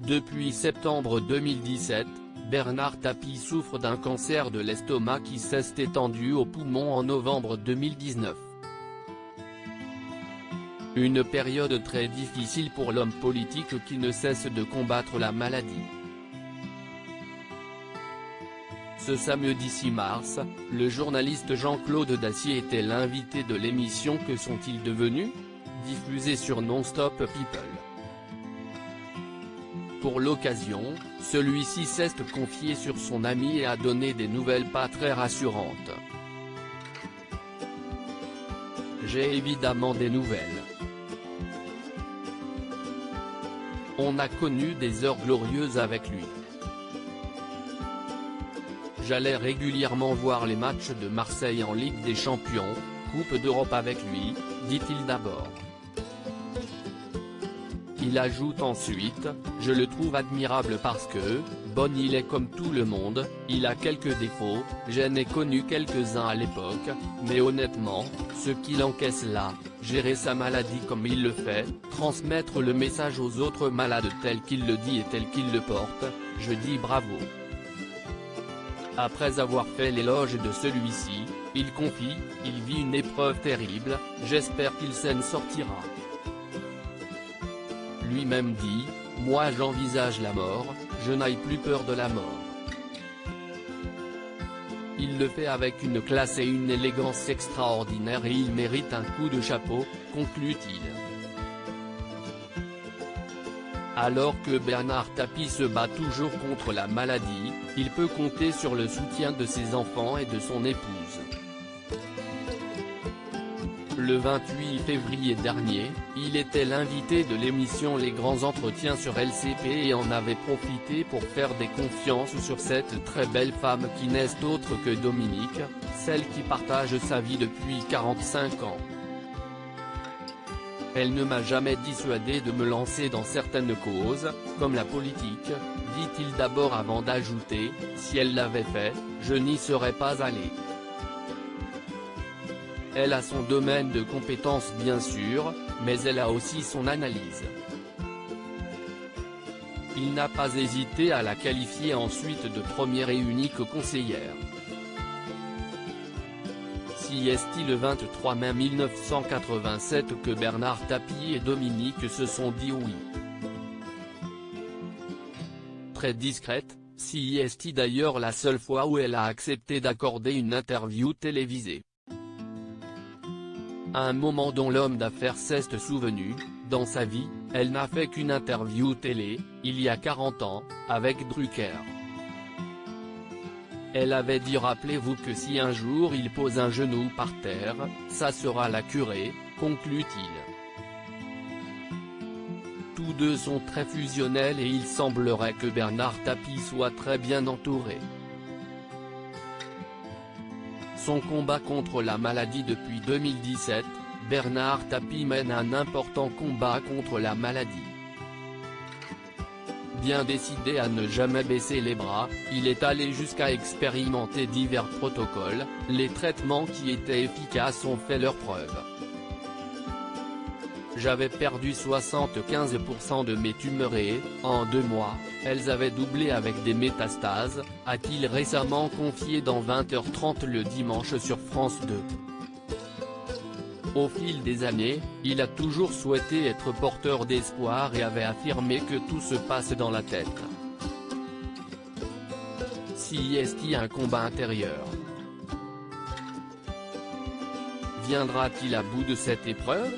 Depuis septembre 2017, Bernard Tapie souffre d'un cancer de l'estomac qui s'est étendu aux poumons en novembre 2019. Une période très difficile pour l'homme politique qui ne cesse de combattre la maladie. Ce samedi 6 mars, le journaliste Jean-Claude Dacier était l'invité de l'émission Que sont-ils devenus?, diffusée sur Non-Stop People. Pour l'occasion, celui-ci s'est confié sur son ami et a donné des nouvelles pas très rassurantes. J'ai évidemment des nouvelles. On a connu des heures glorieuses avec lui. J'allais régulièrement voir les matchs de Marseille en Ligue des Champions, Coupe d'Europe avec lui, dit-il d'abord. Il ajoute ensuite, je le trouve admirable parce que, bon il est comme tout le monde, il a quelques défauts, j'en ai connu quelques-uns à l'époque, mais honnêtement, ce qu'il encaisse là, gérer sa maladie comme il le fait, transmettre le message aux autres malades tel qu'il le dit et tel qu'il le porte, je dis bravo. Après avoir fait l'éloge de celui-ci, il confie, il vit une épreuve terrible, j'espère qu'il s'en sortira. Lui-même dit, moi j'envisage la mort, je n'ai plus peur de la mort. Il le fait avec une classe et une élégance extraordinaires et il mérite un coup de chapeau, conclut-il. Alors que Bernard Tapie se bat toujours contre la maladie, il peut compter sur le soutien de ses enfants et de son épouse. Le 28 février dernier, il était l'invité de l'émission Les Grands Entretiens sur LCP et en avait profité pour faire des confidences sur cette très belle femme qui n'est autre que Dominique, celle qui partage sa vie depuis 45 ans. Elle ne m'a jamais dissuadé de me lancer dans certaines causes, comme la politique, dit-il d'abord avant d'ajouter, si elle l'avait fait, je n'y serais pas allé. Elle a son domaine de compétences bien sûr, mais elle a aussi son analyse. Il n'a pas hésité à la qualifier ensuite de première et unique conseillère. Si est-il le 23 mai 1987 que Bernard Tapie et Dominique se sont dit oui. Très discrète, si est-il d'ailleurs la seule fois où elle a accepté d'accorder une interview télévisée. À un moment dont l'homme d'affaires s'est souvenu, dans sa vie, elle n'a fait qu'une interview télé, il y a 40 ans, avec Drucker. Elle avait dit rappelez-vous que si un jour il pose un genou par terre, ça sera la curée, conclut-il. Tous deux sont très fusionnels et il semblerait que Bernard Tapie soit très bien entouré. Son combat contre la maladie depuis 2017, Bernard Tapie mène un important combat contre la maladie. Bien décidé à ne jamais baisser les bras, il est allé jusqu'à expérimenter divers protocoles, les traitements qui étaient efficaces ont fait leurs preuves. J'avais perdu 75% de mes tumeurs et, en 2 mois, elles avaient doublé avec des métastases, a-t-il récemment confié dans 20h30 le dimanche sur France 2. Au fil des années, il a toujours souhaité être porteur d'espoir et avait affirmé que tout se passe dans la tête. Si est-il un combat intérieur? Viendra-t-il à bout de cette épreuve?